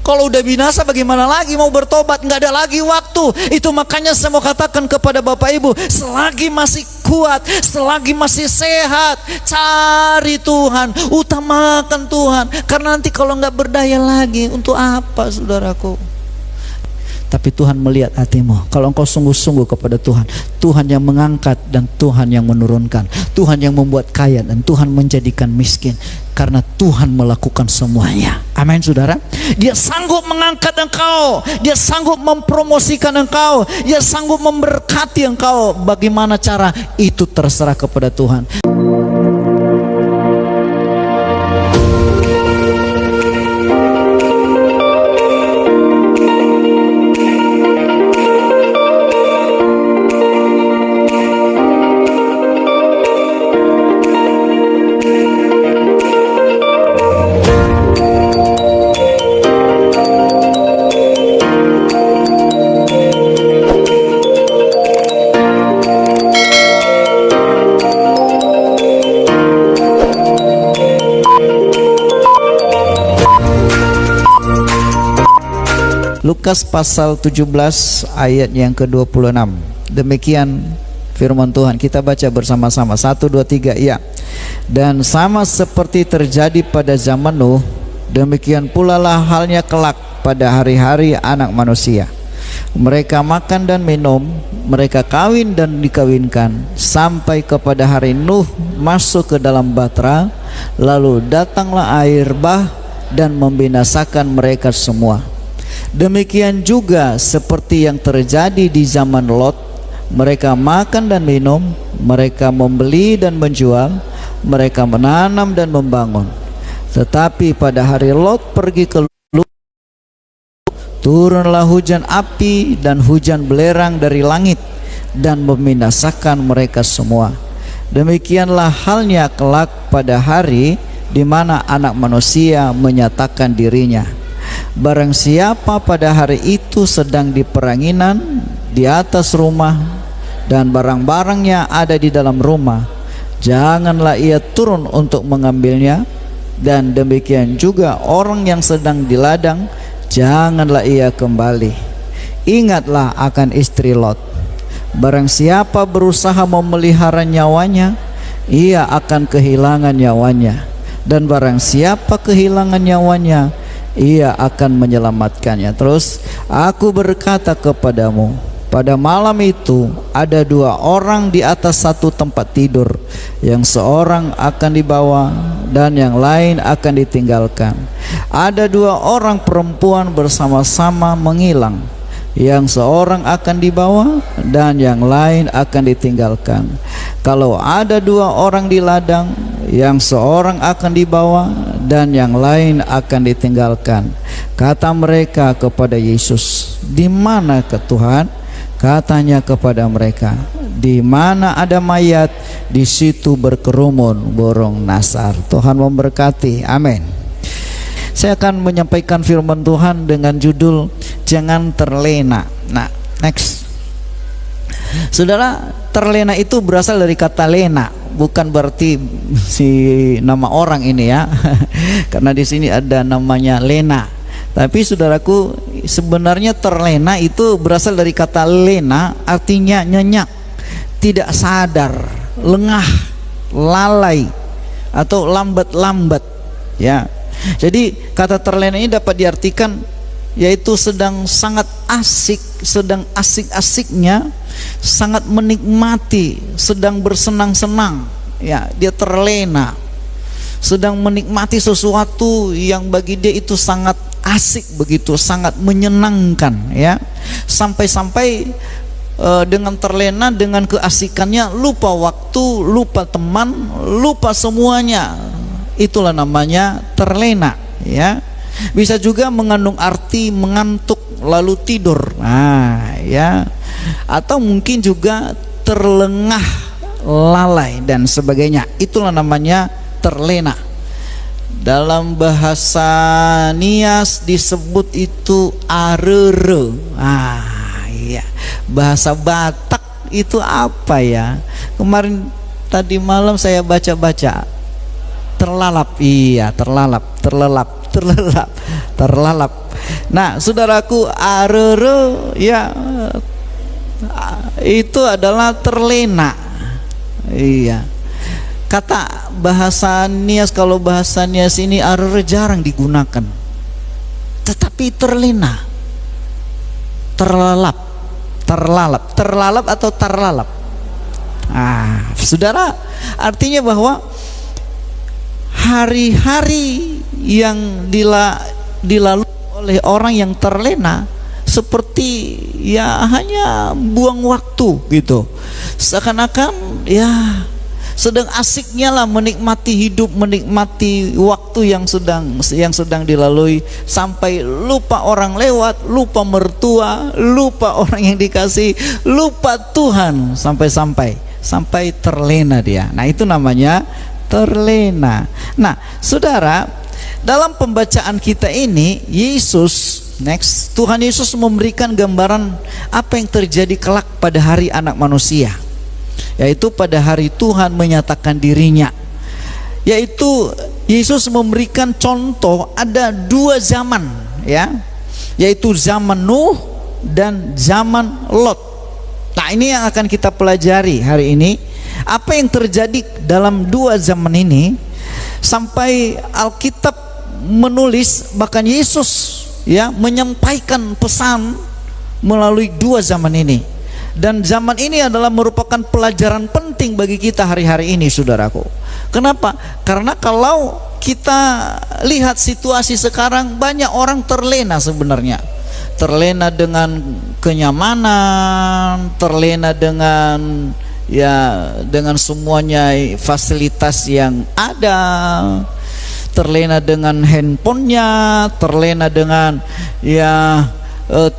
Kalau udah binasa bagaimana lagi mau bertobat? Nggak ada lagi waktu. Itu makanya saya mau katakan kepada Bapak Ibu, selagi masih kuat, selagi masih sehat, cari Tuhan, utamakan Tuhan. Karena nanti kalau nggak berdaya lagi, untuk apa saudaraku? Tapi Tuhan melihat hatimu. Kalau engkau sungguh-sungguh kepada Tuhan, Tuhan yang mengangkat dan Tuhan yang menurunkan, Tuhan yang membuat kaya dan Tuhan menjadikan miskin. Karena Tuhan melakukan semuanya. Amin saudara. Dia sanggup mengangkat engkau, Dia sanggup mempromosikan engkau, Dia sanggup memberkati engkau. Bagaimana cara? Itu terserah kepada Tuhan. Lukas pasal 17 ayat yang ke-26. Demikian firman Tuhan. Kita baca bersama-sama. 1, 2, 3. Ya. Dan sama seperti terjadi pada zaman Nuh, demikian pula lah halnya kelak pada hari-hari Anak Manusia. Mereka makan dan minum, mereka kawin dan dikawinkan, sampai kepada hari Nuh masuk ke dalam bahtera, lalu datanglah air bah dan membinasakan mereka semua. Demikian juga seperti yang terjadi di zaman Lot. Mereka makan dan minum, mereka membeli dan menjual, mereka menanam dan membangun. Tetapi pada hari Lot pergi ke Lut, turunlah hujan api dan hujan belerang dari langit dan membinasakan mereka semua. Demikianlah halnya kelak pada hari di mana Anak Manusia menyatakan dirinya. Barang siapa pada hari itu sedang di peranginan di atas rumah dan barang-barangnya ada di dalam rumah, janganlah ia turun untuk mengambilnya. Dan demikian juga orang yang sedang di ladang, janganlah ia kembali. Ingatlah akan istri Lot. Barang siapa berusaha memelihara nyawanya, ia akan kehilangan nyawanya. Dan barang siapa kehilangan nyawanya, ia akan menyelamatkannya. Terus, aku berkata kepadamu, pada malam itu ada 2 orang di atas satu tempat tidur, yang seorang akan dibawa dan yang lain akan ditinggalkan. Ada 2 orang perempuan bersama-sama menghilang, yang seorang akan dibawa dan yang lain akan ditinggalkan. Kalau ada 2 orang di ladang, yang seorang akan dibawa dan yang lain akan ditinggalkan. Kata mereka kepada Yesus, di mana ke Tuhan? Katanya kepada mereka, di mana ada mayat, di situ berkerumun burung nasar. Tuhan memberkati. Amin. Saya akan menyampaikan firman Tuhan dengan judul jangan terlena. Nah, next. Saudara, terlena itu berasal dari kata lena, bukan berarti si nama orang ini ya. Karena di sini ada namanya Lena. Tapi saudaraku, sebenarnya terlena itu berasal dari kata lena, artinya nyenyak, tidak sadar, lengah, lalai, atau lambat-lambat ya. Jadi kata terlena ini dapat diartikan yaitu sedang sangat asik, sedang asik-asiknya, sangat menikmati, sedang bersenang-senang ya, dia terlena, sedang menikmati sesuatu yang bagi dia itu sangat asik begitu, sangat menyenangkan ya. Sampai-sampai dengan terlena, dengan keasikannya, lupa waktu, lupa teman, lupa semuanya. Itulah namanya terlena ya. Bisa juga mengandung arti mengantuk lalu tidur. Nah, ya. Atau mungkin juga terlengah, lalai dan sebagainya. Itulah namanya terlena. Dalam bahasa Nias disebut itu arere. Ah, iya. Bahasa Batak itu apa ya? Kemarin tadi malam saya baca-baca. Terlalap. Iya, terlalap, terlelap, terlelap, terlalap. Nah, saudaraku, arere ya itu adalah terlena. Iya. Kata bahasa Nias, kalau bahasa Nias ini arere jarang digunakan. Tetapi terlena, terlalap atau terlalap. Saudara, artinya bahwa hari-hari yang dilalui oleh orang yang terlena seperti ya hanya buang waktu gitu, seakan-akan ya sedang asiknya lah menikmati hidup, menikmati waktu yang sedang dilalui, sampai lupa orang lewat, lupa mertua, lupa orang yang dikasih, lupa Tuhan, sampai terlena dia. Nah, itu namanya terlena. Nah, saudara, dalam pembacaan kita ini Tuhan Yesus memberikan gambaran apa yang terjadi kelak pada hari Anak Manusia, yaitu pada hari Tuhan menyatakan dirinya. Yaitu Yesus memberikan contoh ada 2 zaman, ya, yaitu zaman Nuh dan zaman Lot. Nah, ini yang akan kita pelajari hari ini. Apa yang terjadi dalam 2 zaman ini, sampai Alkitab menulis, bahkan Yesus ya menyampaikan pesan melalui 2 zaman ini. Dan zaman ini adalah merupakan pelajaran penting bagi kita hari-hari ini, saudaraku. Kenapa? Karena kalau kita lihat situasi sekarang, banyak orang terlena sebenarnya. Terlena dengan kenyamanan, terlena dengan semuanya fasilitas yang ada, terlena dengan handphonenya, terlena dengan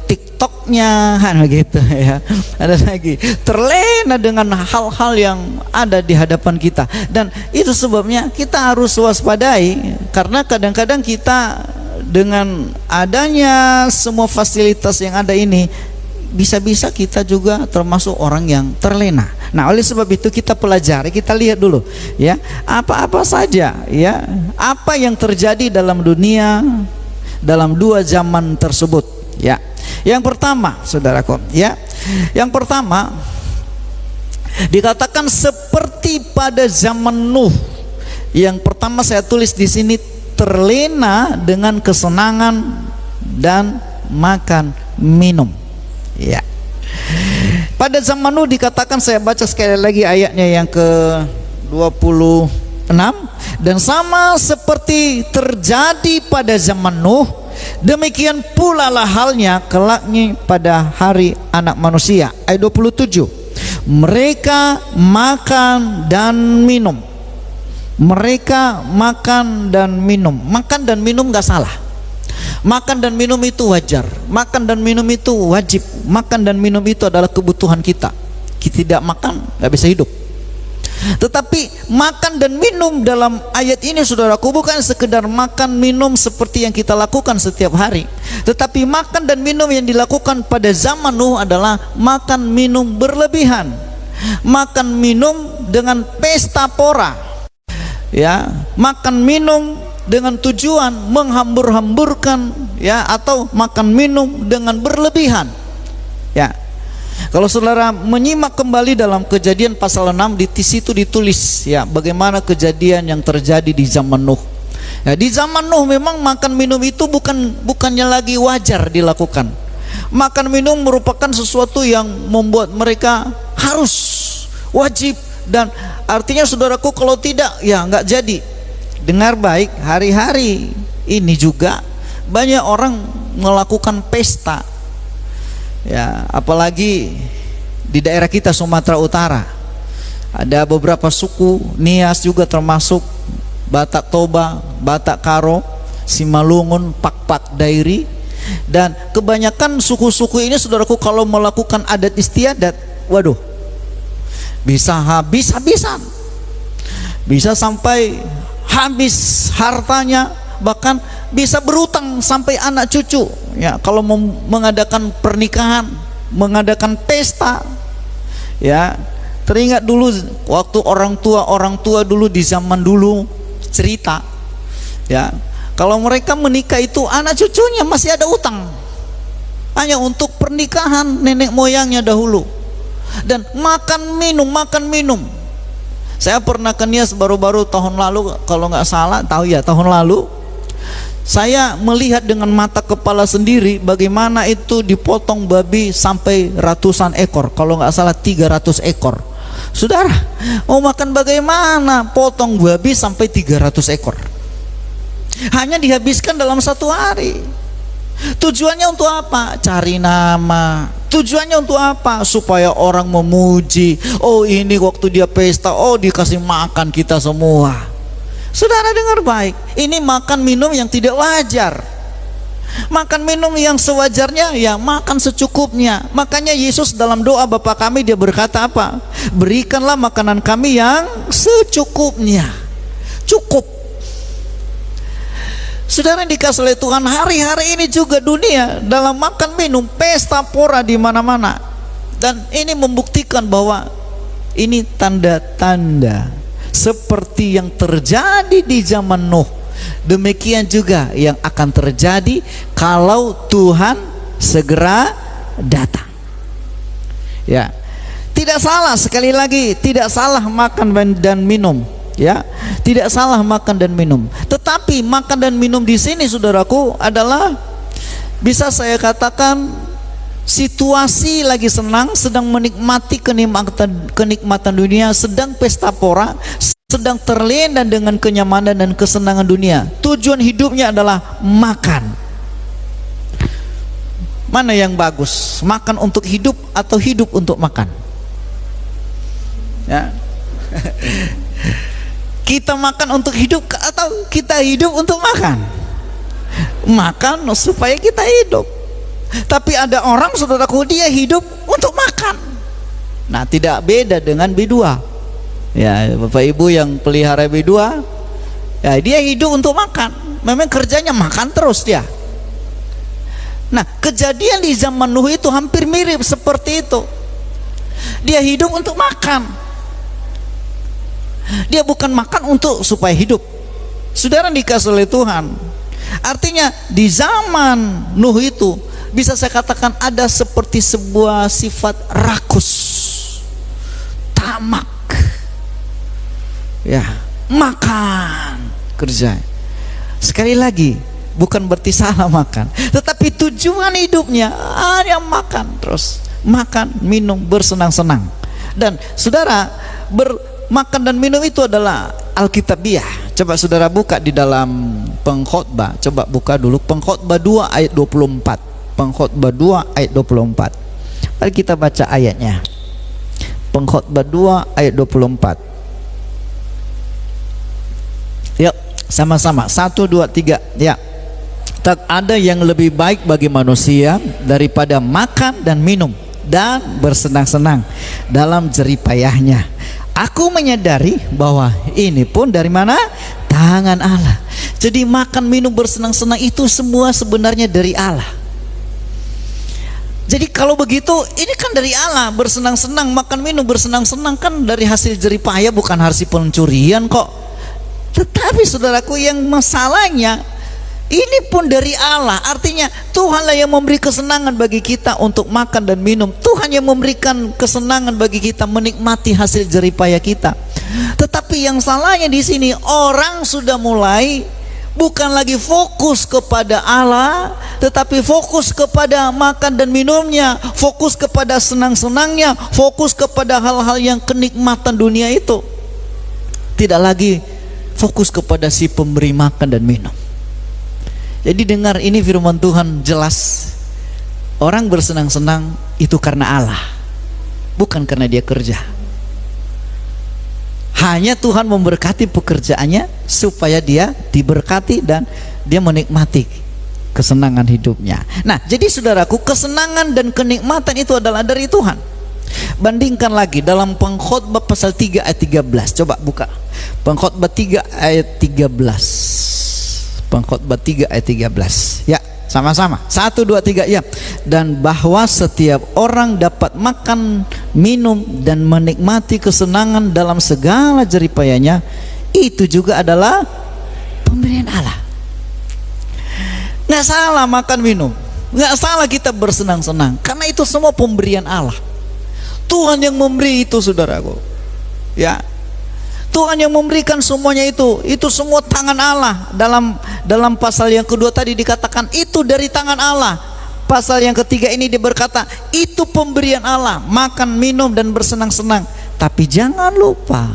TikToknya, kan begitu ya. Ada lagi terlena dengan hal-hal yang ada di hadapan kita, dan itu sebabnya kita harus waspadai, karena kadang-kadang kita dengan adanya semua fasilitas yang ada ini, bisa-bisa kita juga termasuk orang yang terlena. Nah, oleh sebab itu kita pelajari, kita lihat dulu ya, apa-apa saja ya, apa yang terjadi dalam dunia dalam 2 zaman tersebut ya. Yang pertama, saudaraku, ya, yang pertama dikatakan seperti pada zaman Nuh. Yang pertama saya tulis di sini, terlena dengan kesenangan dan makan minum. Ya. Pada zaman Nuh dikatakan, saya baca sekali lagi ayatnya yang ke-26, dan sama seperti terjadi pada zaman Nuh, demikian pula lah halnya kelaknya pada hari Anak Manusia. Ayat 27, mereka makan dan minum. Mereka makan dan minum. Makan dan minum gak salah. Makan dan minum itu wajar. Makan dan minum itu wajib. Makan dan minum itu adalah kebutuhan kita. Kita tidak makan gak bisa hidup. Tetapi makan dan minum dalam ayat ini, saudaraku, bukan sekedar makan minum seperti yang kita lakukan setiap hari, tetapi makan dan minum yang dilakukan pada zaman Nuh adalah makan minum berlebihan, makan minum dengan pesta pora, ya, makan minum dengan tujuan menghambur-hamburkan, ya, atau makan minum dengan berlebihan, ya. Kalau saudara menyimak kembali dalam Kejadian pasal 6, di situ ditulis ya bagaimana kejadian yang terjadi di zaman Nuh. Ya, di zaman Nuh memang makan minum itu bukannya lagi wajar dilakukan. Makan minum merupakan sesuatu yang membuat mereka harus, wajib, dan artinya, saudaraku, kalau tidak ya nggak jadi. Dengar baik, hari-hari ini juga banyak orang melakukan pesta. Ya, apalagi di daerah kita Sumatera Utara ada beberapa suku, Nias juga termasuk, Batak Toba, Batak Karo, Simalungun, Pak Dairi, dan kebanyakan suku-suku ini, saudaraku, kalau melakukan adat istiadat, waduh, bisa habis-habisan, bisa sampai habis hartanya, bahkan bisa berutang sampai anak cucu ya, kalau mengadakan pernikahan, mengadakan pesta ya. Teringat dulu waktu orang tua dulu di zaman dulu cerita ya, Kalau mereka menikah itu anak cucunya masih ada utang, hanya untuk pernikahan nenek moyangnya dahulu. Dan makan minum. Saya pernah ke Nias baru-baru tahun lalu, kalau nggak salah, tahun lalu saya melihat dengan mata kepala sendiri bagaimana itu dipotong babi sampai ratusan ekor, kalau nggak salah 300 ekor. Saudara, mau makan bagaimana potong babi sampai 300 ekor? Hanya dihabiskan dalam satu hari. Tujuannya untuk apa? Cari nama. Tujuannya untuk apa? Supaya orang memuji. Oh, ini waktu dia pesta, oh dikasih makan kita semua. Saudara dengar baik, ini makan minum yang tidak wajar. Makan minum yang sewajarnya, ya makan secukupnya. Makanya Yesus dalam doa Bapa kami, dia berkata apa? Berikanlah makanan kami yang secukupnya. Cukup. Saudara yang dikasih oleh Tuhan, hari-hari ini juga dunia dalam makan minum, pesta pora di mana-mana. Dan ini membuktikan bahwa ini tanda-tanda seperti yang terjadi di zaman Nuh, demikian juga yang akan terjadi kalau Tuhan segera datang. Ya, tidak salah, sekali lagi tidak salah makan dan minum, ya, tidak salah makan dan minum. Tetapi makan dan minum di sini, saudaraku, adalah bisa saya katakan situasi lagi senang, sedang menikmati kenikmatan dunia, sedang pesta pora, sedang terlena dengan kenyamanan dan kesenangan dunia. Tujuan hidupnya adalah makan. Mana yang bagus? Makan untuk hidup atau hidup untuk makan? Ya. Kita makan untuk hidup atau kita hidup untuk makan? Makan supaya kita hidup. Tapi ada orang, saudaraku, dia hidup untuk makan. Nah, tidak beda dengan B2. Ya, Bapak Ibu yang pelihara B2, ya, dia hidup untuk makan. Memang kerjanya makan terus dia. Nah, kejadian di zaman Nuh itu hampir mirip seperti itu. Dia hidup untuk makan. Dia bukan makan untuk supaya hidup. Saudara dikasih oleh Tuhan. Artinya di zaman Nuh itu bisa saya katakan ada seperti sebuah sifat rakus, tamak, ya, makan, kerja. Sekali lagi, bukan berarti salah makan, tetapi tujuan hidupnya hanya makan terus, makan, minum, bersenang-senang. Dan saudara, makan dan minum itu adalah Alkitabiah. Coba saudara buka di dalam Pengkhotbah, coba buka dulu Pengkhotbah 2 ayat 24. Pengkhotbah 2 ayat 24. Mari kita baca ayatnya. Pengkhotbah 2 ayat 24. Yuk, sama-sama. 1, 2, 3. Ya. Tak ada yang lebih baik bagi manusia daripada makan dan minum dan bersenang-senang dalam jeripayahnya. Aku menyadari bahwa ini pun dari mana? Tangan Allah. Jadi makan, minum, bersenang-senang itu semua sebenarnya dari Allah. Jadi kalau begitu, ini kan dari Allah. Bersenang-senang, makan minum, bersenang-senang kan dari hasil jeripaya, bukan hasil pencurian kok. Tetapi saudaraku, yang masalahnya ini pun dari Allah. Artinya Tuhanlah yang memberi kesenangan bagi kita untuk makan dan minum. Tuhan yang memberikan kesenangan bagi kita menikmati hasil jeripaya kita. Tetapi yang salahnya di sini, orang sudah mulai bukan lagi fokus kepada Allah, tetapi fokus kepada makan dan minumnya, fokus kepada senang-senangnya, fokus kepada hal-hal yang kenikmatan dunia itu. Tidak lagi fokus kepada si pemberi makan dan minum. Jadi dengar ini firman Tuhan jelas. Orang bersenang-senang itu karena Allah, bukan karena dia kerja. Hanya Tuhan memberkati pekerjaannya supaya dia diberkati dan dia menikmati kesenangan hidupnya. Nah, jadi saudaraku, kesenangan dan kenikmatan itu adalah dari Tuhan. Bandingkan lagi dalam Pengkhotbah pasal 3 ayat 13. Coba buka Pengkhotbah 3 ayat 13. Pengkhotbah 3 ayat 13. Ya, sama-sama. 1, 2, 3, ya. Dan bahwa setiap orang dapat makan, minum dan menikmati kesenangan dalam segala jeripayanya, itu juga adalah pemberian Allah. Nggak salah makan minum, nggak salah kita bersenang-senang, karena itu semua pemberian Allah. Tuhan yang memberi itu, saudaraku. Ya, Tuhan yang memberikan semuanya itu semua tangan Allah. Dalam pasal yang kedua tadi dikatakan itu dari tangan Allah. Pasal yang ketiga ini dia berkata itu pemberian Allah, makan, minum dan bersenang-senang. Tapi jangan lupa,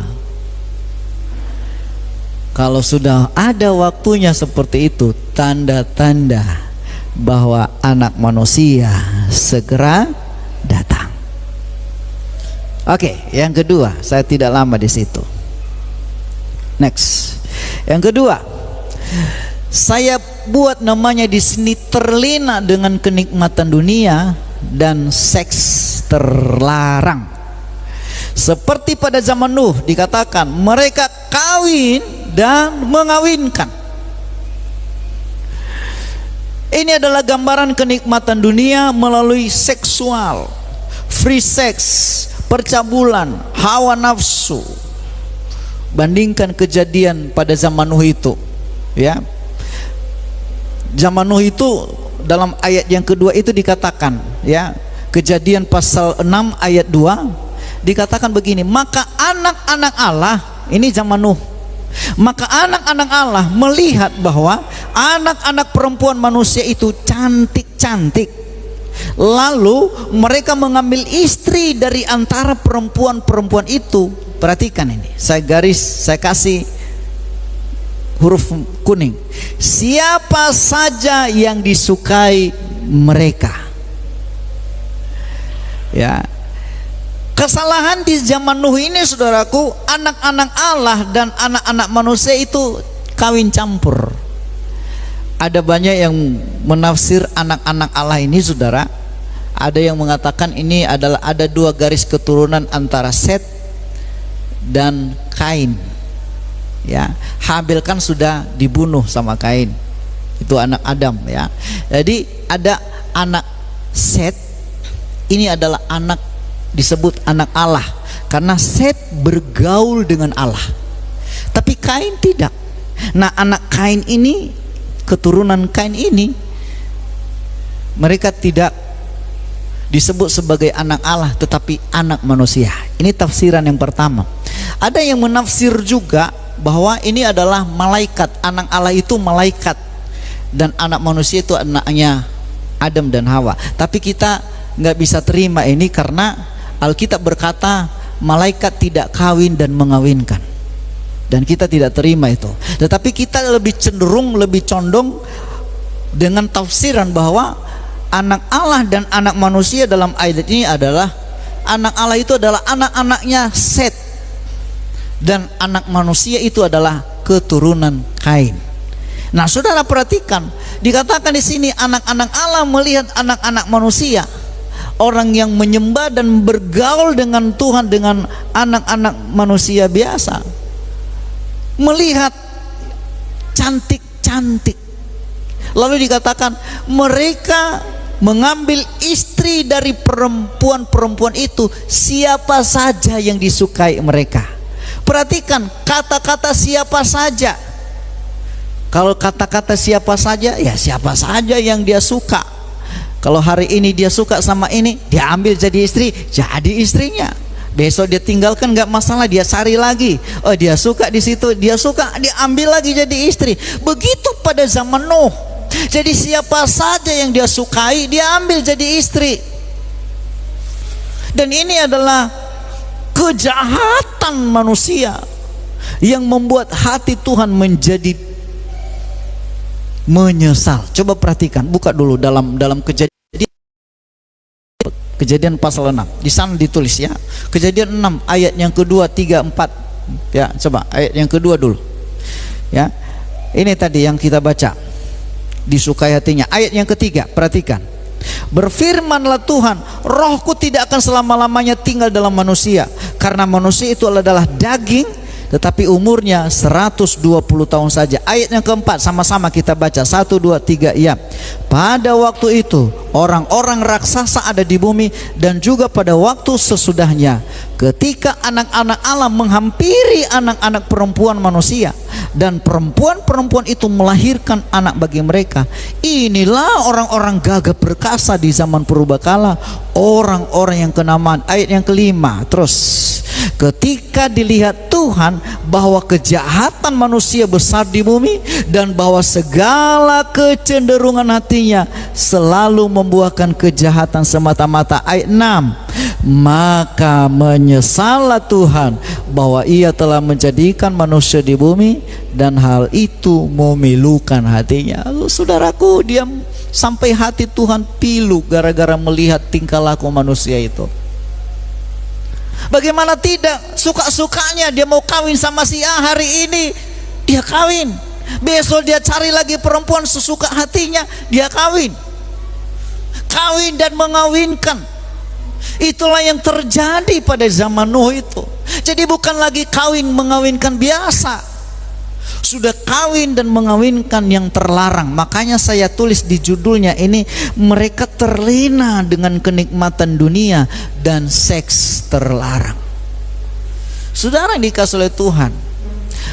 kalau sudah ada waktunya seperti itu, tanda-tanda bahwa anak manusia segera datang. Oke, yang kedua, saya tidak lama di situ. Next. Yang kedua, saya buat namanya di sini terlena dengan kenikmatan dunia dan seks terlarang. Seperti pada zaman Nuh dikatakan mereka kawin dan mengawinkan. Ini adalah gambaran kenikmatan dunia melalui seksual, free sex, percabulan, hawa nafsu. Bandingkan kejadian pada zaman Nuh itu, ya. Zaman Nuh itu dalam ayat yang kedua itu dikatakan, ya, Kejadian pasal 6 ayat 2 dikatakan begini, maka anak-anak Allah, ini zaman Nuh, maka anak-anak Allah melihat bahwa anak-anak perempuan manusia itu cantik-cantik, lalu mereka mengambil istri dari antara perempuan-perempuan itu. Perhatikan ini, saya kasih huruf kuning, siapa saja yang disukai mereka. Ya, kesalahan di zaman Nuh ini, saudaraku, anak-anak Allah dan anak-anak manusia itu kawin campur. Ada banyak yang menafsir anak-anak Allah ini, saudara. Ada yang mengatakan ini adalah ada dua garis keturunan antara Set dan Kain. Ya, Habil kan sudah dibunuh sama Kain, itu anak Adam, ya. Jadi ada anak Set, ini adalah anak, disebut anak Allah karena Set bergaul dengan Allah, tapi Kain tidak. Nah, anak Kain ini, keturunan Kain ini, mereka tidak disebut sebagai anak Allah tetapi anak manusia. Ini tafsiran yang pertama. Ada yang menafsir juga bahwa ini adalah malaikat, anak Allah itu malaikat dan anak manusia itu anaknya Adam dan Hawa. Tapi kita nggak bisa terima ini karena Alkitab berkata malaikat tidak kawin dan mengawinkan, dan kita tidak terima itu. Tetapi kita lebih cenderung, lebih condong dengan tafsiran bahwa anak Allah dan anak manusia dalam ayat ini adalah anak Allah itu adalah anak-anaknya Set, dan anak manusia itu adalah keturunan Kain. Nah, saudara perhatikan, dikatakan di sini anak-anak Allah melihat anak-anak manusia, orang yang menyembah dan bergaul dengan Tuhan dengan anak-anak manusia biasa, melihat cantik-cantik. Lalu dikatakan mereka mengambil istri dari perempuan-perempuan itu, siapa saja yang disukai mereka. Perhatikan kata-kata siapa saja. Kalau kata-kata siapa saja, ya siapa saja yang dia suka. Kalau hari ini dia suka sama ini, dia ambil jadi istri, jadi istrinya. Besok dia tinggalkan nggak masalah, dia cari lagi. Oh, dia suka di situ, dia suka, dia ambil lagi jadi istri. Begitu pada zaman Nuh. Jadi siapa saja yang dia sukai, dia ambil jadi istri. Dan ini adalah kejahatan manusia yang membuat hati Tuhan menjadi menyesal. Coba perhatikan, buka dulu dalam Kejadian pasal 6. Di sana ditulis, ya. Kejadian 6 ayat yang kedua, 3, 4. Ya, coba ayat yang kedua dulu. Ya. Ini tadi yang kita baca. Disukai hatinya. Ayat yang ketiga, perhatikan. Berfirmanlah Tuhan, rohku tidak akan selama-lamanya tinggal dalam manusia, karena manusia itu adalah daging, tetapi umurnya 120 tahun saja. Ayat yang keempat, sama-sama kita baca, 1, 2, 3, ya. Pada waktu itu orang-orang raksasa ada di bumi, dan juga pada waktu sesudahnya, ketika anak-anak Allah menghampiri anak-anak perempuan manusia, dan perempuan-perempuan itu melahirkan anak bagi mereka. Inilah orang-orang gagah perkasa di zaman purbakala, orang-orang yang kenamaan. Ayat yang kelima terus, ketika dilihat Tuhan bahwa kejahatan manusia besar di bumi dan bahwa segala kecenderungan hatinya selalu membuahkan kejahatan semata-mata. Ayat 6, maka menyesallah Tuhan bahwa ia telah menjadikan manusia di bumi dan hal itu memilukan hatinya. Saudaraku, dia sampai hati Tuhan pilu gara-gara melihat tingkah laku manusia itu. Bagaimana tidak, suka-sukanya dia mau kawin sama si A, hari ini dia kawin, besok dia cari lagi perempuan sesuka hatinya, dia kawin dan mengawinkan. Itulah yang terjadi pada zaman Nuh itu. Jadi bukan lagi kawin mengawinkan biasa, sudah kawin dan mengawinkan yang terlarang. Makanya saya tulis di judulnya ini, mereka terlena dengan kenikmatan dunia dan seks terlarang. Saudara yang dikasihi oleh Tuhan,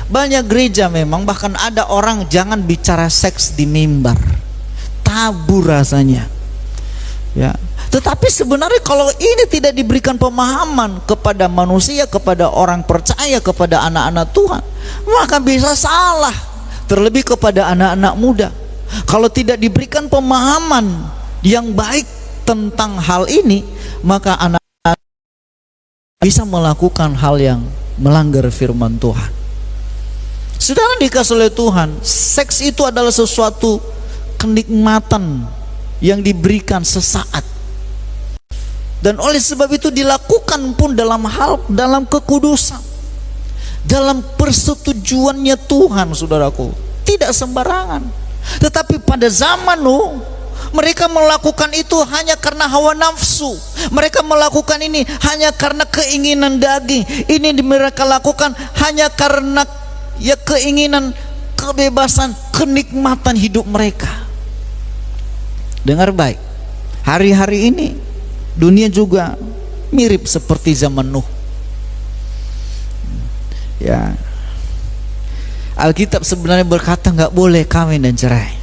banyak gereja memang bahkan ada orang jangan bicara seks di mimbar, tabu rasanya, ya. Tetapi sebenarnya kalau ini tidak diberikan pemahaman kepada manusia, kepada orang percaya, kepada anak-anak Tuhan, maka bisa salah. Terlebih kepada anak-anak muda, kalau tidak diberikan pemahaman yang baik tentang hal ini, maka anak-anak bisa melakukan hal yang melanggar firman Tuhan. Saudara dikasihi oleh Tuhan, seks itu adalah sesuatu kenikmatan yang diberikan sesaat. Dan oleh sebab itu dilakukan pun dalam kekudusan, dalam persetujuannya Tuhan, saudaraku, tidak sembarangan. Tetapi pada zaman Nuh, mereka melakukan itu hanya karena hawa nafsu. Mereka melakukan ini hanya karena keinginan daging. Ini mereka lakukan hanya karena ya keinginan, kebebasan, kenikmatan hidup mereka. Dengar baik, hari-hari ini dunia juga mirip seperti zaman Nuh. Ya, Alkitab sebenarnya berkata nggak boleh kawin dan cerai,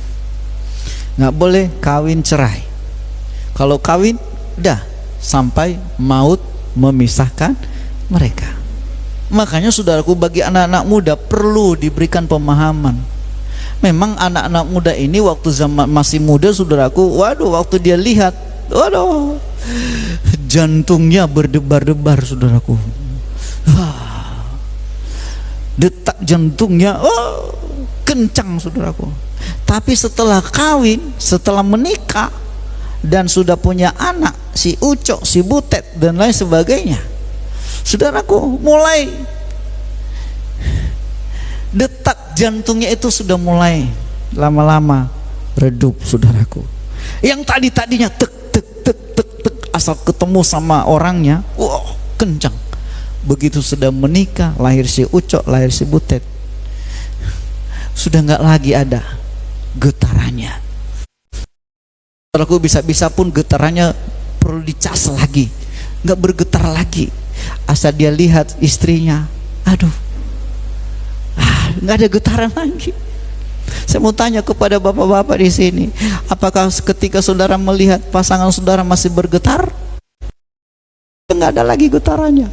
nggak boleh kawin cerai. Kalau kawin, dah sampai maut memisahkan mereka. Makanya saudaraku, bagi anak-anak muda perlu diberikan pemahaman. Memang anak-anak muda ini waktu zaman masih muda, saudaraku, waduh, waktu dia lihat, waduh, jantungnya berdebar-debar, saudaraku. Detak jantungnya kencang, saudaraku. Tapi setelah kawin, setelah menikah dan sudah punya anak, si Ucok, si Butet dan lain sebagainya, saudaraku, mulai detak jantungnya itu sudah mulai lama-lama redup, saudaraku. Yang tadinya tek asal ketemu sama orangnya, kencang. Begitu sudah menikah, lahir si Ucok, lahir si Butet, sudah nggak lagi ada getarannya. Saudaraku, bisa-bisa pun getarannya perlu dicas lagi, nggak bergetar lagi. Asal dia lihat istrinya, aduh, nggak ada getaran lagi. Saya mau tanya kepada bapak-bapak di sini, apakah ketika saudara melihat pasangan saudara masih bergetar, nggak ada lagi getarannya?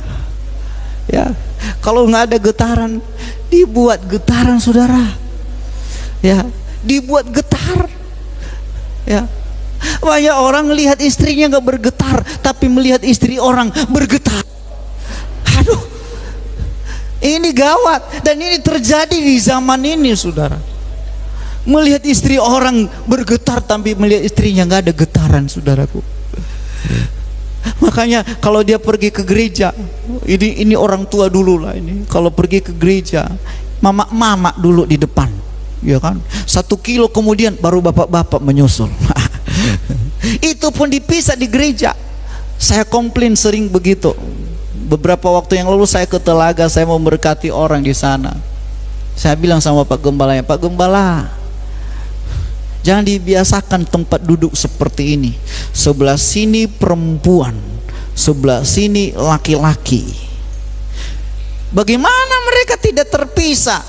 Ya, kalau nggak ada getaran, dibuat getaran, saudara. Ya, dibuat getar. Ya, banyak orang melihat istrinya nggak bergetar, tapi melihat istri orang bergetar. Aduh, ini gawat, dan ini terjadi di zaman ini, saudara. Melihat istri orang bergetar, tapi melihat istrinya nggak ada getaran, saudaraku. Makanya kalau dia pergi ke gereja, ini orang tua dulu lah ini. Kalau pergi ke gereja, mama dulu di depan, ya kan? 1 kilo kemudian baru bapak-bapak menyusul. Itu pun dipisah di gereja. Saya komplain sering begitu. Beberapa waktu yang lalu saya ke Telaga, saya memberkati orang di sana. Saya bilang sama Pak Gembalanya, Pak Gembala, jangan dibiasakan tempat duduk seperti ini. Sebelah sini perempuan, sebelah sini laki-laki. Bagaimana mereka tidak terpisah?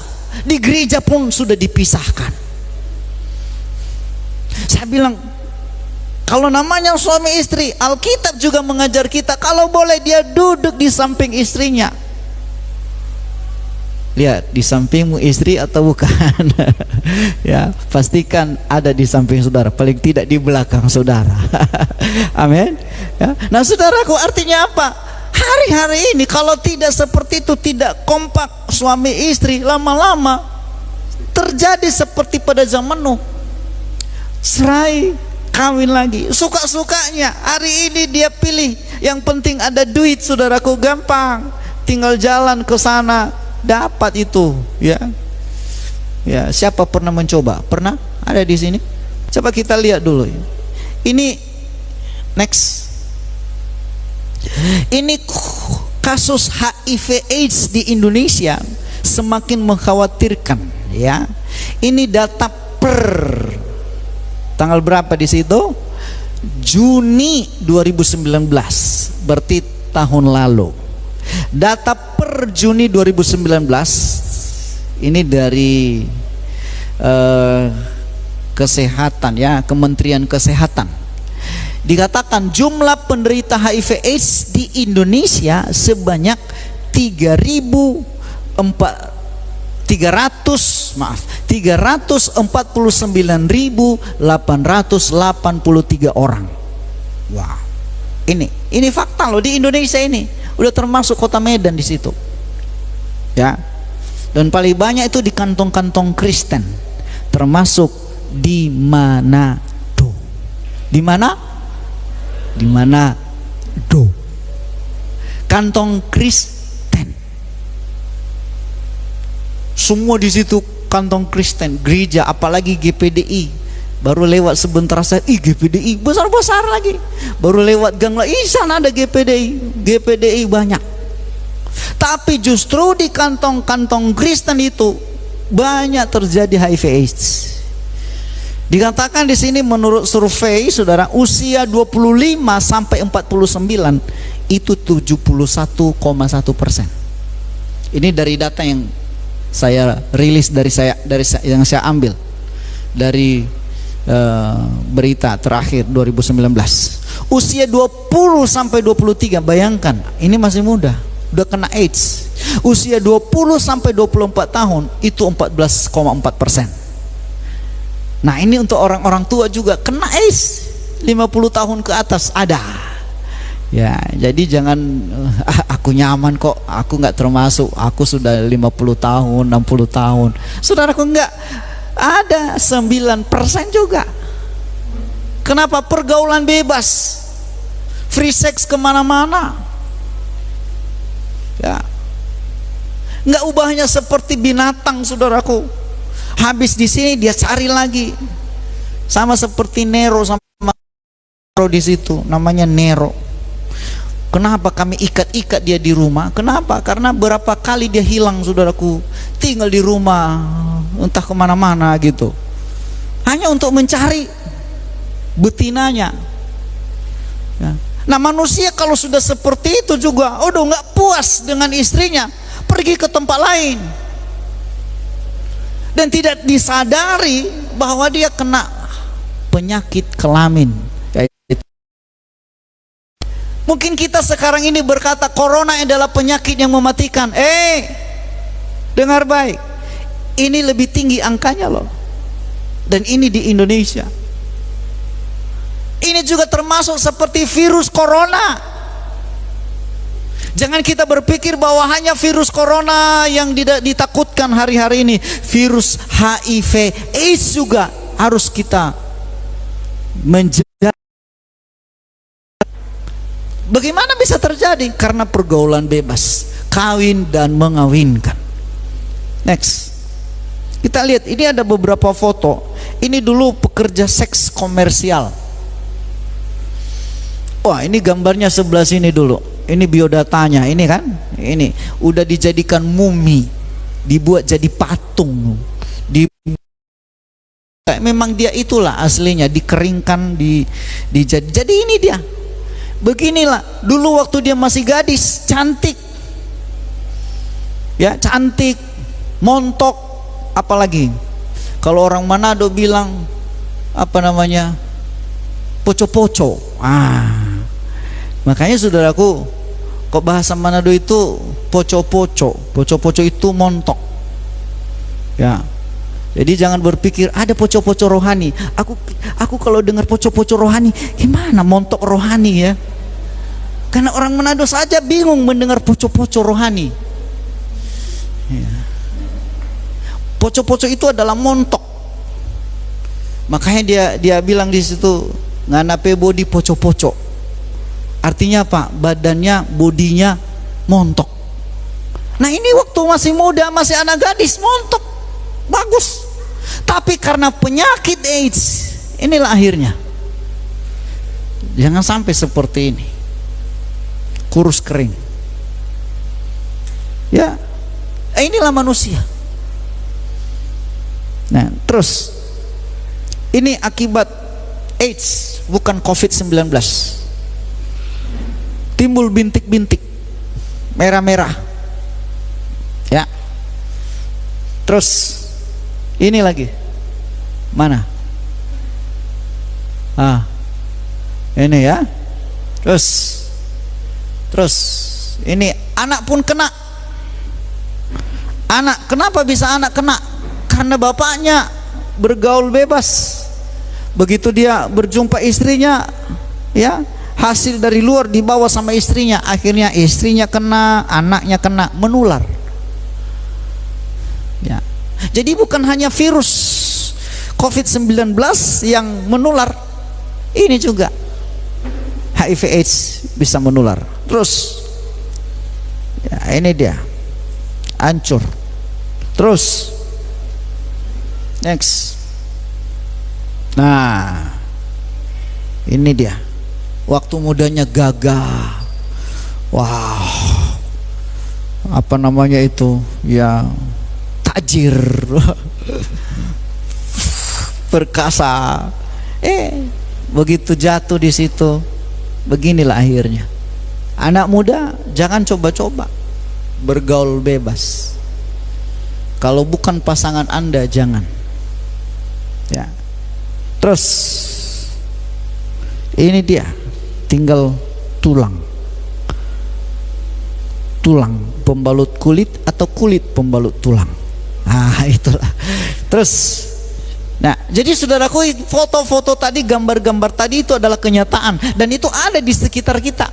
Di gereja pun sudah dipisahkan. Saya bilang, kalau namanya suami istri, Alkitab juga mengajar kita kalau boleh dia duduk di samping istrinya. Lihat, di sampingmu istri atau bukan? Ya, pastikan ada di samping saudara, paling tidak di belakang saudara. Amin. Ya. Nah, saudaraku, artinya apa? Hari-hari ini kalau tidak seperti itu, tidak kompak suami istri, lama-lama terjadi seperti pada zaman Nuh. Serai, kawin lagi, suka-sukanya. Hari ini dia pilih yang penting ada duit, saudaraku, gampang, tinggal jalan ke sana dapat itu. Ya, ya, siapa pernah mencoba? Pernah? Ada di sini? Coba kita lihat dulu. Ini next. Ini kasus HIV AIDS di Indonesia semakin mengkhawatirkan. Ya, ini data per tanggal berapa di situ? Juni 2019, berarti tahun lalu. Data per Juni 2019 ini dari kesehatan, ya, Kementerian Kesehatan. Dikatakan jumlah penderita HIV AIDS di Indonesia sebanyak 349.883 orang. Wah, ini fakta loh, di Indonesia ini udah termasuk kota Medan di situ, ya. Dan paling banyak itu di kantong-kantong Kristen, termasuk di Manado. Di mana? Di Manado. Kantong Kristen. Semua di situ kantong Kristen, gereja, apalagi GPDI. Baru lewat sebentar saya, GPDI besar-besar lagi. Baru lewat gang lah, sana ada GPDI banyak. Tapi justru di kantong-kantong Kristen itu banyak terjadi HIV/AIDS. Dikatakan di sini menurut survei, saudara, usia 25 sampai 49 itu 71,1%. Ini dari data yang saya rilis, yang saya ambil dari berita terakhir 2019. Usia 20 sampai 23, bayangkan, ini masih muda, udah kena AIDS. Usia 20 sampai 24 tahun itu 14,4%. Nah, ini untuk orang-orang tua juga kena AIDS, 50 tahun ke atas ada. Ya, jadi jangan aku nyaman kok, aku nggak termasuk, aku sudah 50 tahun, 60 tahun. Saudaraku, enggak, ada 9% juga. Kenapa? Pergaulan bebas, free sex kemana-mana. Ya, nggak ubahnya seperti binatang, saudaraku. Habis di sini dia cari lagi, sama seperti Nero sama Nero di situ, namanya Nero. Kenapa kami ikat-ikat dia di rumah? Kenapa? Karena berapa kali dia hilang, saudaraku, tinggal di rumah, entah kemana-mana gitu, hanya untuk mencari betinanya. Ya. Nah, manusia kalau sudah seperti itu juga, udah nggak puas dengan istrinya, pergi ke tempat lain. Dan tidak disadari bahwa dia kena penyakit kelamin. Mungkin kita sekarang ini berkata corona adalah penyakit yang mematikan. Dengar baik, ini lebih tinggi angkanya loh. Dan ini di Indonesia. Ini juga termasuk seperti virus corona. Jangan kita berpikir bahwa hanya virus corona yang ditakutkan hari-hari ini. Virus HIV AIDS juga harus kita menjaga. Bagaimana bisa terjadi? Karena pergaulan bebas, kawin dan mengawinkan. Next, kita lihat, ini ada beberapa foto. Ini dulu pekerja seks komersial. Wah, ini gambarnya sebelah sini dulu. Ini biodatanya, ini kan, ini udah dijadikan mumi, dibuat jadi patung, memang dia itulah aslinya, dikeringkan, jadi ini dia. Beginilah dulu waktu dia masih gadis, cantik, ya, cantik, montok, Apalagi kalau orang Manado bilang apa namanya, poco-poco. Makanya saudaraku, kok bahasa Manado itu poco-poco. Poco-poco itu montok. Ya. Jadi jangan berpikir ada poco-poco rohani. Aku kalau dengar poco-poco rohani, gimana montok rohani ya? Karena orang Manado saja bingung mendengar poco-poco rohani. Ya. Poco-poco itu adalah montok. Makanya dia bilang di situ nganape body poco-poco. Artinya apa? Badannya, bodinya montok. Nah ini waktu masih muda, masih anak gadis, montok, bagus. Tapi karena penyakit AIDS, inilah akhirnya. Jangan sampai seperti ini, kurus kering. Ya, inilah manusia. Nah, terus ini akibat AIDS, bukan COVID-19. Timbul bintik-bintik merah-merah. Ya. Terus ini lagi. Mana? Ini ya. Terus ini anak pun kena. Anak, kenapa bisa anak kena? Karena bapaknya bergaul bebas. Begitu dia berjumpa istrinya, ya, hasil dari luar dibawa sama istrinya, akhirnya istrinya kena, anaknya kena, menular. Ya. Jadi bukan hanya virus COVID-19 yang menular, ini juga HIV AIDS bisa menular. Terus ya, ini dia hancur. Terus next. Nah, ini dia. Waktu mudanya gagah. Wah. Apa namanya itu? Ya, tajir. Perkasa. Begitu jatuh di situ, beginilah akhirnya. Anak muda jangan coba-coba bergaul bebas. Kalau bukan pasangan Anda, jangan. Ya. Terus ini dia, tinggal tulang pembalut kulit atau kulit pembalut tulang. Itulah. Terus, nah, jadi saudaraku, foto-foto tadi, gambar-gambar tadi itu adalah kenyataan dan itu ada di sekitar kita.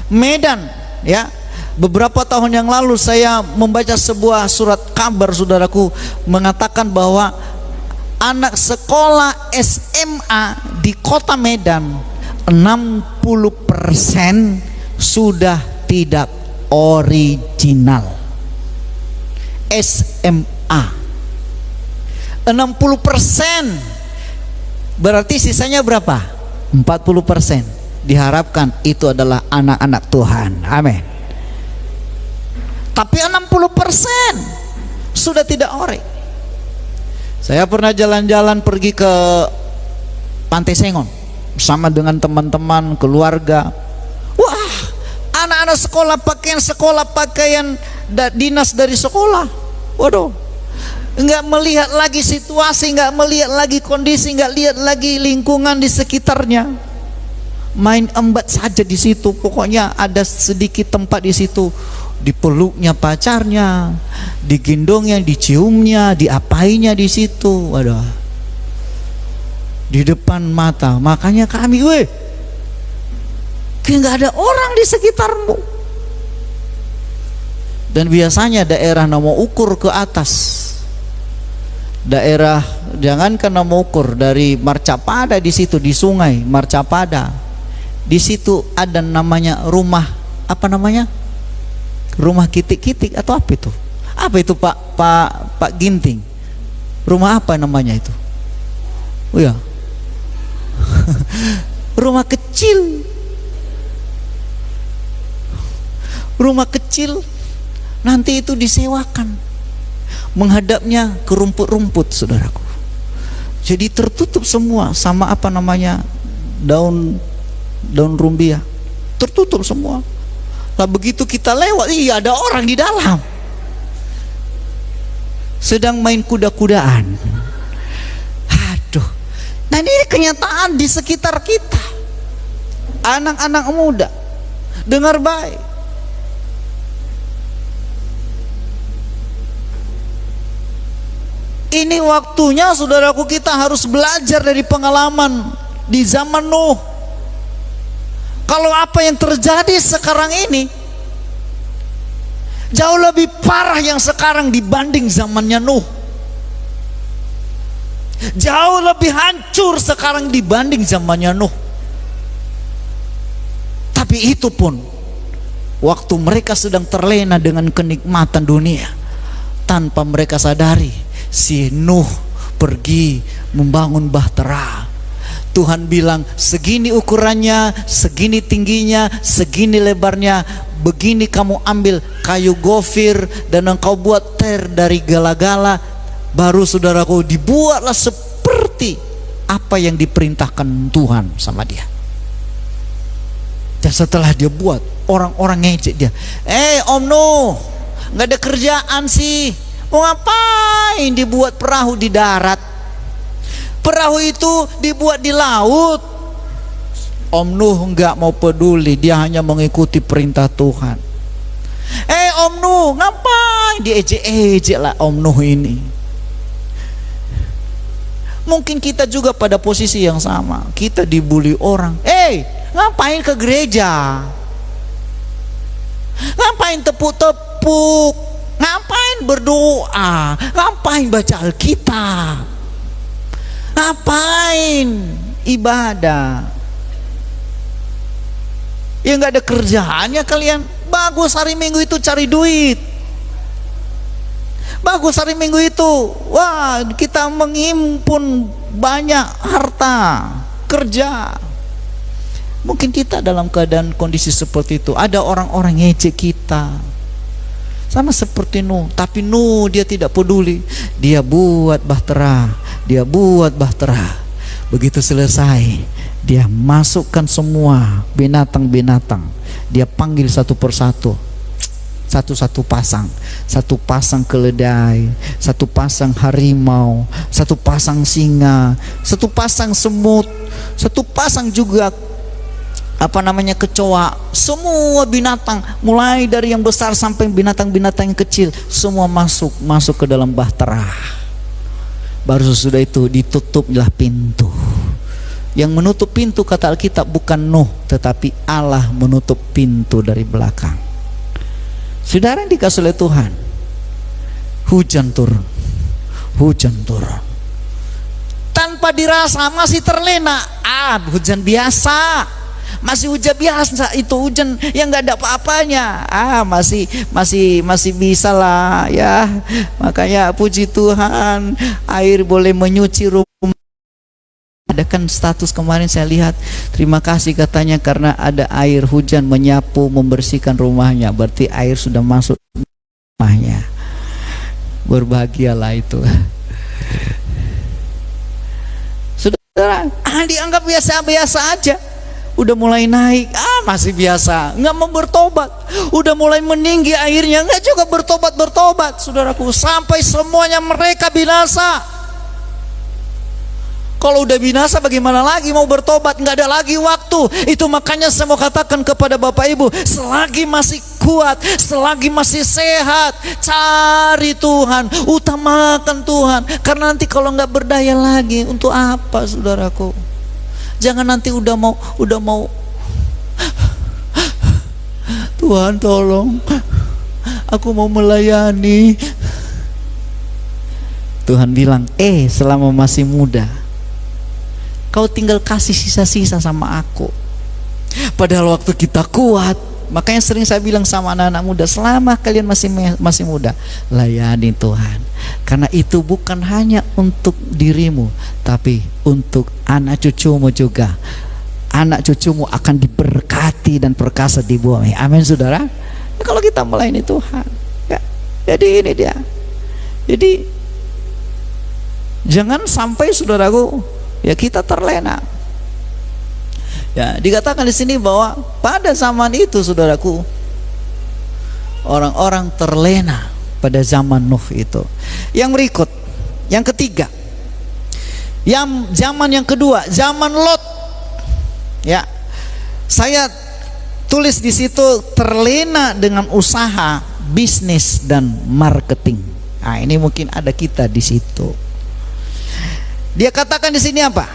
Medan, ya. Beberapa tahun yang lalu saya membaca sebuah surat kabar, saudaraku, mengatakan bahwa anak sekolah SMA di kota Medan 60% sudah tidak original. SMA 60%, berarti sisanya berapa? 40%. Diharapkan itu adalah anak-anak Tuhan. Amin. Tapi 60% sudah tidak ori. Saya pernah jalan-jalan pergi ke Pantai Sengon bersama dengan teman-teman, keluarga. Wah, anak-anak sekolah pakaian dinas dari sekolah. Waduh, nggak melihat lagi situasi, nggak melihat lagi kondisi, nggak lihat lagi lingkungan di sekitarnya. Main embat saja di situ. Pokoknya ada sedikit tempat di situ, dipeluknya pacarnya, digendongnya, diciumnya, diapainya di situ. Waduh, di depan mata. Makanya kami, kayak nggak ada orang di sekitarmu. Dan biasanya daerah nama ukur ke atas, daerah jangankan nama ukur, dari Marcapada di situ, di sungai Marcapada di situ ada namanya rumah, apa namanya, rumah kitik-kitik atau apa itu? Apa itu Pak Ginting? Rumah apa namanya itu? Oh ya, rumah kecil. Rumah kecil nanti itu disewakan, menghadapnya ke rumput-rumput, saudaraku. Jadi tertutup semua sama apa namanya, daun rumbia, tertutup semua. Lah begitu kita lewat, iya ada orang di dalam. sedang main kuda-kudaan. Aduh. Nah, ini kenyataan di sekitar kita. Anak-anak muda, dengar baik. Ini waktunya saudaraku kita harus belajar dari pengalaman di zaman Nuh. Kalau apa yang terjadi sekarang ini jauh lebih parah yang sekarang dibanding zamannya Nuh. Jauh lebih hancur sekarang dibanding zamannya Nuh. Tapi itu pun waktu mereka sedang terlena dengan kenikmatan dunia, tanpa mereka sadari si Nuh pergi membangun bahtera. Tuhan bilang, segini ukurannya, segini tingginya, segini lebarnya, begini kamu ambil kayu gofir dan engkau buat ter dari gala-gala. Baru saudaraku dibuatlah seperti apa yang diperintahkan Tuhan sama dia. Dan setelah dia buat, orang-orang ngejek dia. Om Nuh, nggak ada kerjaan sih. Mau ngapain dibuat perahu di darat? Perahu itu dibuat di laut. Om Nuh nggak mau peduli, dia hanya mengikuti perintah Tuhan. Om Nuh, ngapain? Diejek-ejek lah Om Nuh ini. Mungkin kita juga pada posisi yang sama. Kita dibully orang. Ngapain ke gereja? Ngapain tepuk-tepuk? Ngapain berdoa? Ngapain baca Alkitab? Ngapain ibadah? Ya nggak ada kerjaannya kalian. Bagus hari Minggu itu cari duit. Bagus hari Minggu itu, wah kita menghimpun banyak harta, kerja. Mungkin kita dalam keadaan kondisi seperti itu. Ada orang-orang ngejek kita, sama seperti Nuh. Tapi Nuh dia tidak peduli. Dia buat bahtera. Dia buat bahtera. Begitu selesai, dia masukkan semua binatang-binatang. Dia panggil satu persatu. Satu-satu pasang. Satu pasang keledai, satu pasang harimau, satu pasang singa, satu pasang semut, satu pasang juga kecoa. Semua binatang, mulai dari yang besar sampai binatang-binatang yang kecil, semua masuk ke dalam bahtera. Baru sesudah itu ditutuplah pintu. Yang menutup pintu kata Alkitab bukan Nuh, tetapi Allah menutup pintu dari belakang. Saudara yang dikasih oleh Tuhan, hujan turun, tanpa dirasa, masih terlena. Hujan biasa, masih hujan biasa, itu hujan yang nggak ada apa-apanya. Masih bisa lah ya. Makanya puji Tuhan, air boleh menyuci rumah. Ada kan status kemarin saya lihat, terima kasih katanya karena ada air hujan menyapu membersihkan rumahnya, berarti air sudah masuk rumahnya. Berbahagialah itu. Saudara, dianggap biasa-biasa aja. Udah mulai naik, masih biasa, nggak mau bertobat. Udah mulai meninggi airnya, nggak juga bertobat, saudaraku, sampai semuanya mereka binasa. Kalau udah binasa bagaimana lagi mau bertobat? Nggak ada lagi waktu. Itu makanya saya mau katakan kepada Bapak Ibu, selagi masih kuat, selagi masih sehat, cari Tuhan, utamakan Tuhan. Karena nanti kalau nggak berdaya lagi, untuk apa saudaraku? Jangan nanti udah mau Tuhan tolong, aku mau melayani. Tuhan bilang, selama masih muda, kau tinggal kasih sisa-sisa sama aku. Padahal waktu kita kuat. Makanya sering saya bilang sama anak-anak muda, selama kalian masih muda, layani Tuhan. Karena itu bukan hanya untuk dirimu, tapi untuk anak cucumu juga. Anak cucumu akan diberkati dan perkasa di bumi. Amin saudara. Kalau kita melayani Tuhan, ya, jadi ini dia. Jadi jangan sampai saudaraku, ya kita terlena. Ya, dikatakan di sini bahwa pada zaman itu saudaraku, orang-orang terlena pada zaman Nuh itu. Yang berikut, yang ketiga, yang zaman yang kedua, zaman Lot. Ya, saya tulis di situ terlena dengan usaha, bisnis dan marketing. Nah, ini mungkin ada kita di situ. Dia katakan di sini apa?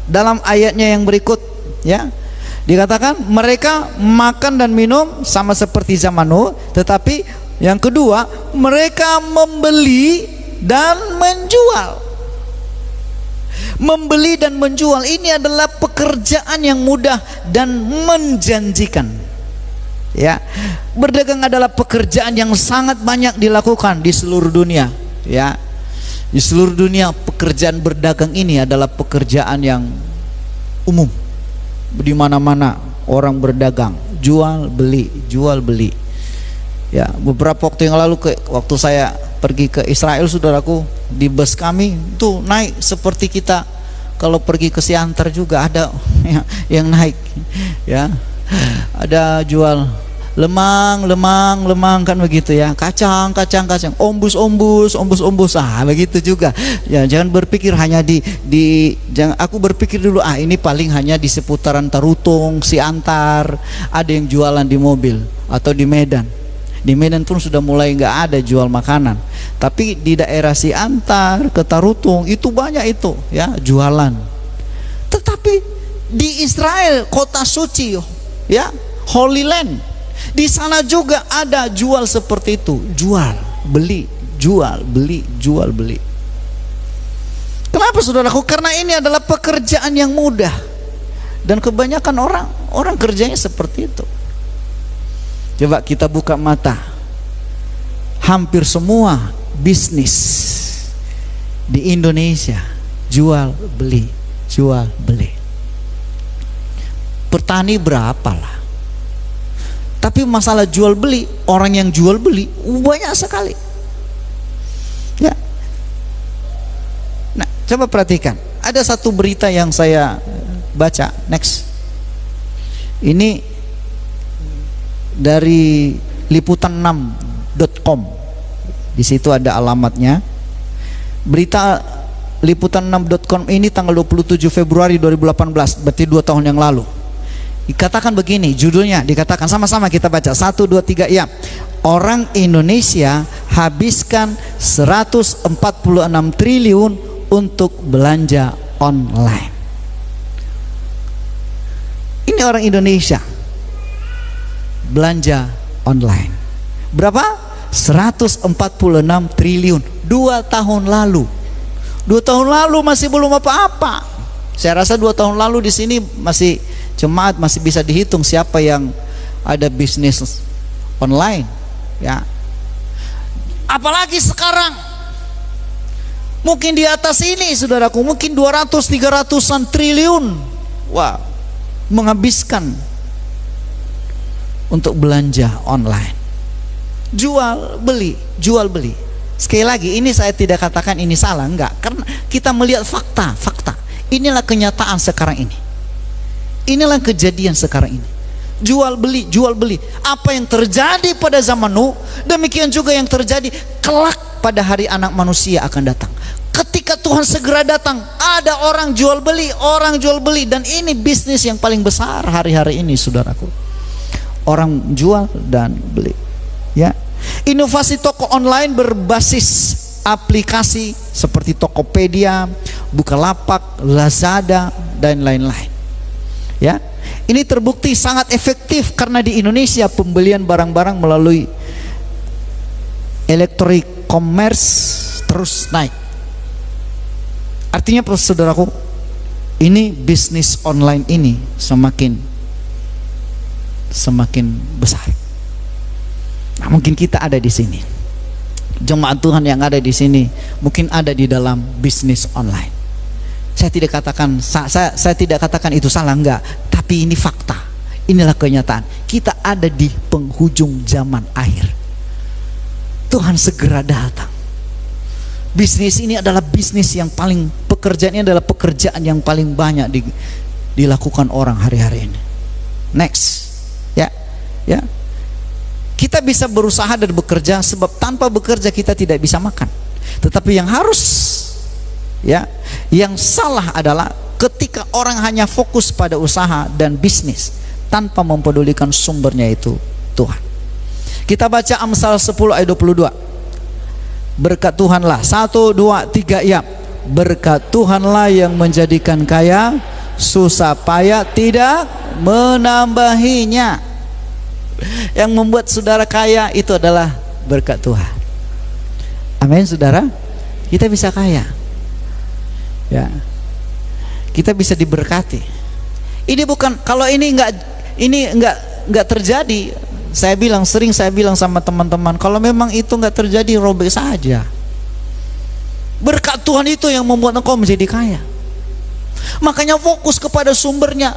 Dalam ayatnya yang berikut, ya. Dikatakan mereka makan dan minum sama seperti zaman Nuh, tetapi yang kedua, mereka membeli dan menjual. Membeli dan menjual ini adalah pekerjaan yang mudah dan menjanjikan. Ya, berdagang adalah pekerjaan yang sangat banyak dilakukan di seluruh dunia. Ya, di seluruh dunia pekerjaan berdagang ini adalah pekerjaan yang umum. Di mana-mana orang berdagang, jual beli, jual beli. Ya, beberapa waktu yang lalu waktu saya pergi ke Israel, saudaraku, di bus kami tuh naik seperti kita kalau pergi ke Siantar juga ada yang naik, ya. Ada jual lemang kan begitu ya, kacang, ombus, begitu juga. Ya, jangan berpikir hanya jangan aku berpikir dulu ini paling hanya di seputaran Tarutung, Siantar, ada yang jualan di mobil atau di Medan. Di Medan pun sudah mulai nggak ada jual makanan, tapi di daerah Siantar ke Tarutung itu banyak itu ya jualan. Tetapi di Israel, kota suci, ya, Holy Land, di sana juga ada jual seperti itu, jual beli, jual beli, jual beli. Kenapa, saudaraku? Karena ini adalah pekerjaan yang mudah dan kebanyakan orang kerjanya seperti itu. Coba kita buka mata, hampir semua bisnis di Indonesia jual beli, jual beli. Petani berapa lah, tapi masalah jual beli, orang yang jual beli banyak sekali. Ya. Nah, coba perhatikan, ada satu berita yang saya baca. Next, ini dari liputan6.com. Di situ ada alamatnya. Berita liputan6.com ini tanggal 27 Februari 2018, berarti 2 tahun yang lalu. Dikatakan begini, judulnya dikatakan, sama-sama kita baca, 1, 2, 3, ya. Orang Indonesia habiskan 146 triliun untuk belanja online. Ini orang Indonesia belanja online. Berapa? 146 triliun 2 tahun lalu. 2 tahun lalu masih belum apa-apa. Saya rasa 2 tahun lalu di sini masih jemaat masih bisa dihitung siapa yang ada bisnis online, ya. Apalagi sekarang mungkin di atas ini, saudaraku, mungkin 200-300an triliun. Wah, menghabiskan untuk belanja online, jual beli, jual beli. Sekali lagi, ini saya tidak katakan ini salah, enggak, karena kita melihat fakta. Inilah kenyataan sekarang ini, inilah kejadian sekarang ini. Jual beli, jual beli. Apa yang terjadi pada zaman Nuh, demikian juga yang terjadi kelak pada hari anak manusia akan datang. Ketika Tuhan segera datang, ada orang jual beli, dan ini bisnis yang paling besar hari-hari ini, saudaraku. Orang jual dan beli, ya. Inovasi toko online berbasis aplikasi seperti Tokopedia, Bukalapak, Lazada, dan lain-lain, ya. Ini terbukti sangat efektif karena di Indonesia pembelian barang-barang melalui electronic commerce terus naik. Artinya, saudaraku, ini bisnis online ini semakin besar. Nah, mungkin kita ada di sini, jemaat Tuhan yang ada di sini, mungkin ada di dalam bisnis online. Saya tidak katakan itu salah, enggak, tapi ini fakta. Inilah kenyataan. Kita ada di penghujung zaman akhir. Tuhan segera datang. Bisnis ini adalah bisnis yang paling, pekerjaan ini adalah pekerjaan yang paling banyak dilakukan orang hari-hari ini. Next, ya. Kita bisa berusaha dan bekerja, sebab tanpa bekerja kita tidak bisa makan. Tetapi yang harus, ya, yang salah adalah ketika orang hanya fokus pada usaha dan bisnis tanpa mempedulikan sumbernya, itu Tuhan. Kita baca Amsal 10 ayat 22. Berkat Tuhanlah, 1, 2, 3, ya. Berkat Tuhanlah yang menjadikan kaya, susah payah tidak menambahinya. Yang membuat saudara kaya itu adalah berkat Tuhan. Amin, saudara. Kita bisa kaya, ya. Kita bisa diberkati. Ini bukan, kalau ini enggak terjadi, saya bilang sama teman-teman, kalau memang itu enggak terjadi, robek saja. Berkat Tuhan itu yang membuat engkau menjadi kaya. Makanya fokus kepada sumbernya.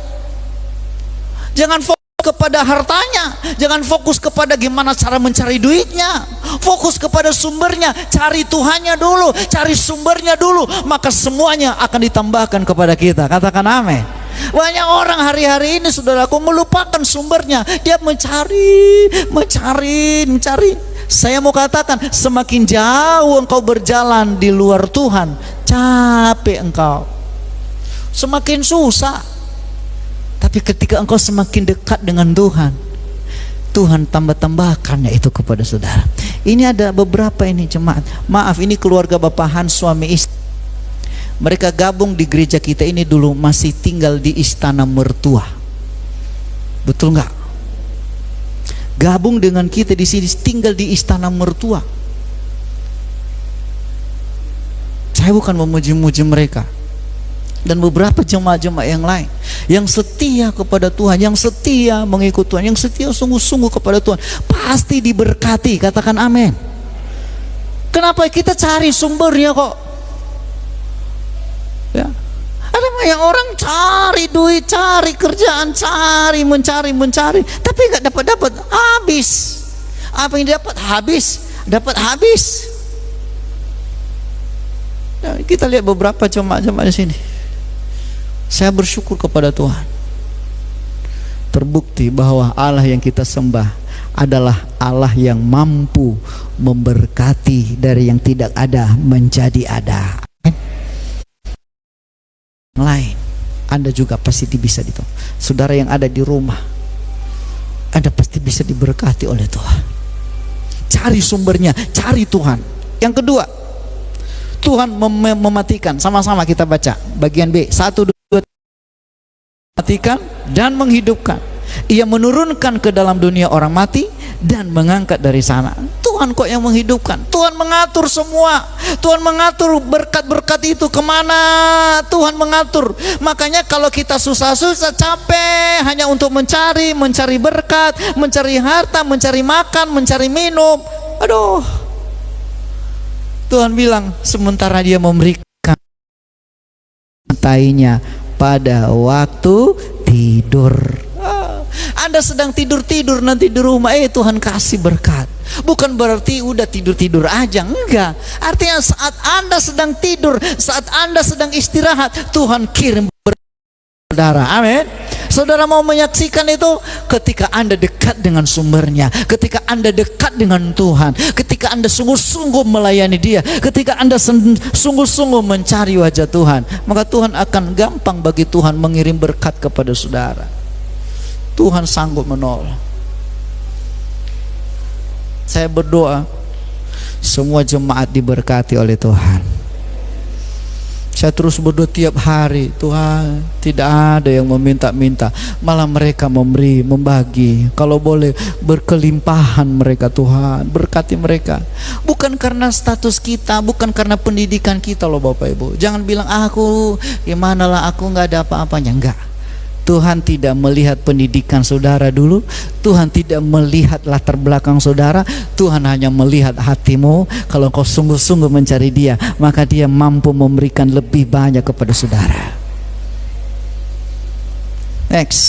Jangan fokus kepada hartanya, jangan fokus kepada gimana cara mencari duitnya. Fokus kepada sumbernya, cari Tuhannya dulu, cari sumbernya dulu, maka semuanya akan ditambahkan kepada kita. Katakan amin. Banyak orang hari-hari ini, saudaraku, melupakan sumbernya. Dia mencari. Saya mau katakan, semakin jauh engkau berjalan di luar Tuhan, capek engkau, semakin susah. Tapi ketika engkau semakin dekat dengan Tuhan, Tuhan tambah-tambahkannya itu kepada saudara. Ini ada beberapa ini jemaat, maaf, ini keluarga Bapak Han, suami istri. Mereka gabung di gereja kita ini dulu masih tinggal di istana mertua. Betul nggak? Gabung dengan kita di sini tinggal di istana mertua. Saya bukan memuji-muji mereka. Dan beberapa jemaat-jemaat yang lain yang setia kepada Tuhan, yang setia mengikut Tuhan, yang setia sungguh-sungguh kepada Tuhan, pasti diberkati. Katakan amin. Kenapa kita cari sumbernya kok? Ya. Ada banyak orang cari duit, cari kerjaan, mencari, tapi nggak dapat, habis. Apa yang dapat? Habis. Nah, kita lihat beberapa jemaat-jemaat di sini. Saya bersyukur kepada Tuhan. Terbukti bahwa Allah yang kita sembah adalah Allah yang mampu memberkati dari yang tidak ada menjadi ada. Lain, Anda juga pasti bisa itu. Saudara yang ada di rumah, Anda pasti bisa diberkati oleh Tuhan. Cari sumbernya, cari Tuhan. Yang kedua, Tuhan mematikan. Sama-sama kita baca bagian B. 1, 2, matikan dan menghidupkan. Ia menurunkan ke dalam dunia orang mati dan mengangkat dari sana. Tuhan kok yang menghidupkan. Tuhan mengatur semua. Tuhan mengatur berkat-berkat itu kemana. Tuhan mengatur. Makanya kalau kita susah-susah, capek hanya untuk mencari berkat, mencari harta, mencari makan, mencari minum, aduh, Tuhan bilang sementara Dia memberikan matainya pada waktu tidur. Anda sedang tidur nanti di rumah, Tuhan kasih berkat. Bukan berarti udah tidur aja, enggak. Artinya saat Anda sedang tidur, saat Anda sedang istirahat, Tuhan kirim berkat saudara. Amin. Saudara mau menyaksikan itu ketika Anda dekat dengan sumbernya, ketika Anda dekat dengan Tuhan, ketika Anda sungguh-sungguh melayani Dia, ketika Anda sungguh-sungguh mencari wajah Tuhan, maka Tuhan akan gampang bagi Tuhan mengirim berkat kepada saudara. Tuhan sanggup menolong. Saya berdoa semua jemaat diberkati oleh Tuhan. Saya terus berdoa tiap hari, Tuhan, tidak ada yang meminta-minta, malah mereka memberi, membagi. Kalau boleh berkelimpahan mereka, Tuhan, berkati mereka. Bukan karena status kita, bukan karena pendidikan kita loh Bapak Ibu. Jangan bilang aku gimana lah, aku nggak ada apa-apanya. Enggak. Tuhan tidak melihat pendidikan saudara dulu, Tuhan tidak melihat latar belakang saudara, Tuhan hanya melihat hatimu. Kalau kau sungguh-sungguh mencari Dia, maka Dia mampu memberikan lebih banyak kepada saudara. Next,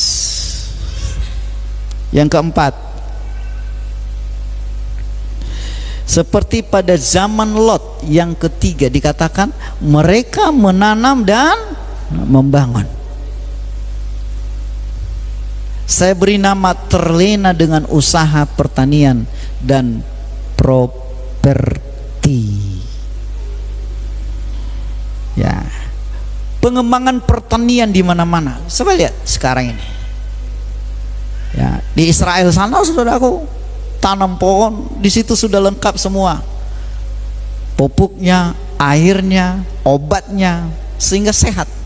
yang keempat, seperti pada zaman Lot, yang ketiga dikatakan mereka menanam dan membangun. Saya beri nama terlena dengan usaha pertanian dan properti. Ya, pengembangan pertanian di mana-mana. Coba lihat sekarang ini. Ya, di Israel sana saudaraku, tanam pohon, di situ sudah lengkap semua. Pupuknya, airnya, obatnya, sehingga sehat.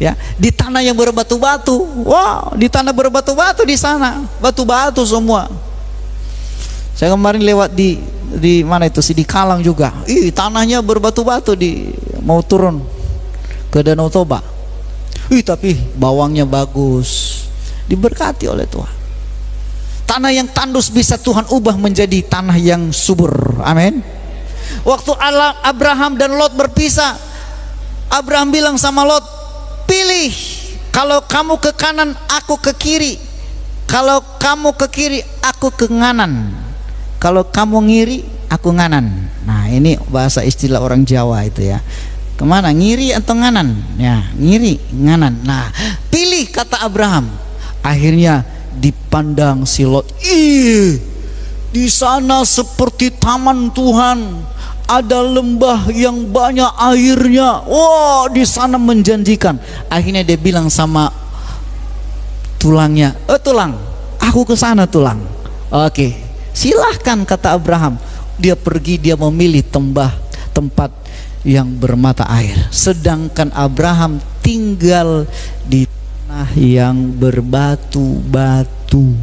Ya, di tanah yang berbatu-batu, wow, di tanah berbatu-batu di sana, batu-batu semua. Saya kemarin lewat di mana itu sih, di Kalang juga. Tanahnya berbatu-batu, mau turun ke Danau Toba. Tapi bawangnya bagus, diberkati oleh Tuhan. Tanah yang tandus bisa Tuhan ubah menjadi tanah yang subur. Amin. Waktu Abraham dan Lot berpisah, Abraham bilang sama Lot, pilih, kalau kamu ke kanan aku ke kiri, kalau kamu ke kiri aku ke nganan, kalau kamu ngiri aku nganan. Nah, ini bahasa istilah orang Jawa itu ya. Kemana, ngiri atau nganan? Ya, ngiri, nganan. Nah, pilih, kata Abraham. Akhirnya dipandang si Lot, di sana seperti taman Tuhan, ada lembah yang banyak airnya. Wah, di sana menjanjikan. Akhirnya dia bilang sama tulangnya, tulang, aku ke sana tulang. Oke, silahkan, kata Abraham. Dia pergi, dia memilih tempat yang bermata air. Sedangkan Abraham tinggal di tanah yang berbatu-batu,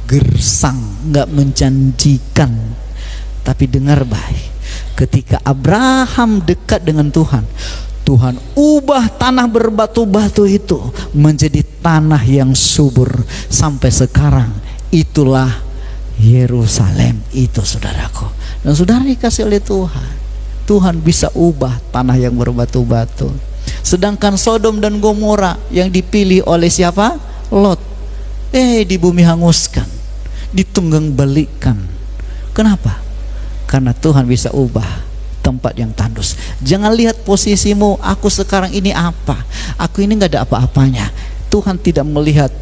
gersang, nggak menjanjikan. Tapi dengar baik, ketika Abraham dekat dengan Tuhan, Tuhan ubah tanah berbatu-batu itu menjadi tanah yang subur. Sampai sekarang itulah Yerusalem itu, saudaraku. Dan saudara dikasih oleh Tuhan, Tuhan bisa ubah tanah yang berbatu-batu. Sedangkan Sodom dan Gomora yang dipilih oleh siapa? Lot, di bumi hanguskan, ditunggang balikan. Kenapa? Karena Tuhan bisa ubah tempat yang tandus. Jangan lihat posisimu, aku sekarang ini apa, aku ini nggak ada apa-apanya. Tuhan tidak melihat,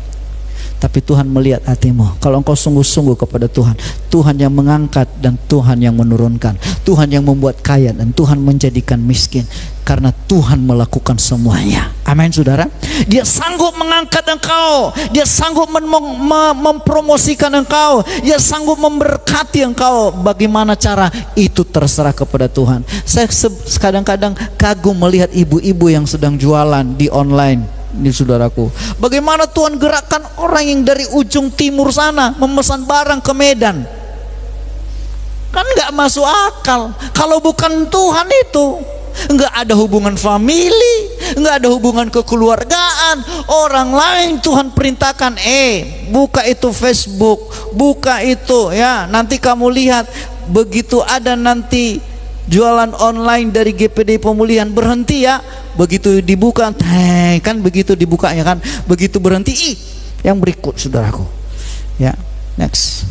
tapi Tuhan melihat hatimu. Kalau engkau sungguh-sungguh kepada Tuhan, Tuhan yang mengangkat dan Tuhan yang menurunkan, Tuhan yang membuat kaya dan Tuhan menjadikan miskin. Karena Tuhan melakukan semuanya. Amin, saudara. Dia sanggup mengangkat engkau, dia sanggup mempromosikan engkau, dia sanggup memberkati engkau. Bagaimana cara itu terserah kepada Tuhan. Saya kadang-kadang kagum melihat ibu-ibu yang sedang jualan di online. Ini saudaraku, bagaimana Tuhan gerakkan orang yang dari ujung timur sana memesan barang ke Medan. Kan nggak masuk akal. Kalau bukan Tuhan itu, nggak ada hubungan famili, nggak ada hubungan kekeluargaan. Orang lain Tuhan perintahkan, buka itu Facebook, buka itu ya, nanti kamu lihat. Begitu ada nanti jualan online dari GPD Pemulihan, berhenti ya. Begitu dibuka, kan begitu dibukanya kan, begitu berhenti, yang berikut, saudaraku. Ya, next.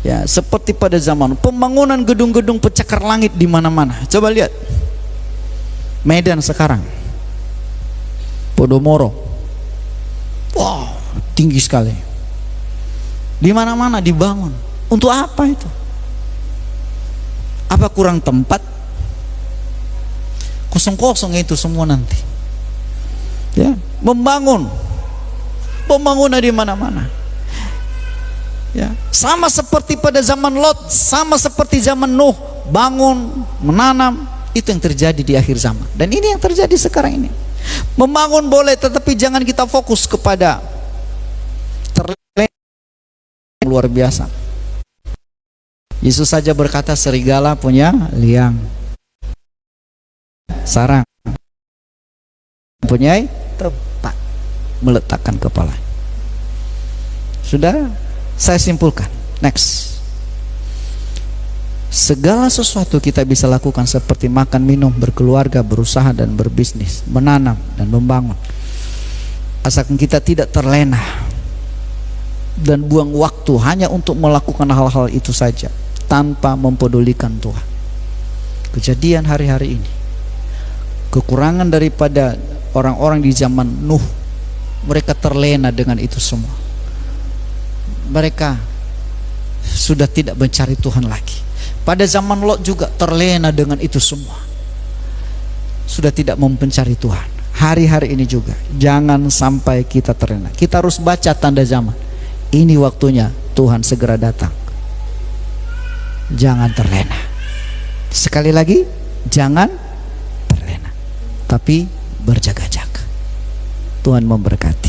Ya, seperti pada zaman pembangunan gedung-gedung pencakar langit di mana-mana. Coba lihat Medan sekarang, Podomoro, wow, tinggi sekali. Di mana-mana dibangun. Untuk apa itu? Apa kurang tempat? Kosong-kosong itu semua nanti. Ya, membangun, pembangunan di mana-mana. Ya, sama seperti pada zaman Lot, sama seperti zaman Nuh, bangun, menanam, itu yang terjadi di akhir zaman. Dan ini yang terjadi sekarang ini. Membangun boleh, tetapi jangan kita fokus kepada luar biasa. Yesus saja berkata, serigala punya liang, sarang punya tempat meletakkan kepala. Sudah, saya simpulkan. Next. Segala sesuatu kita bisa lakukan seperti makan, minum, berkeluarga, berusaha dan berbisnis, menanam dan membangun, asalkan kita tidak terlena dan buang waktu hanya untuk melakukan hal-hal itu saja tanpa mempedulikan Tuhan. Kejadian hari-hari ini, kekurangan daripada orang-orang di zaman Nuh mereka terlena dengan itu semua. Mereka sudah tidak mencari Tuhan lagi. Pada zaman Lot juga terlena dengan itu semua, sudah tidak mau mencari Tuhan. Hari-hari ini juga jangan sampai kita terlena. Kita harus baca tanda zaman. Ini waktunya Tuhan segera datang. Jangan terlena. Sekali lagi, jangan terlena, tapi berjaga-jaga. Tuhan memberkati.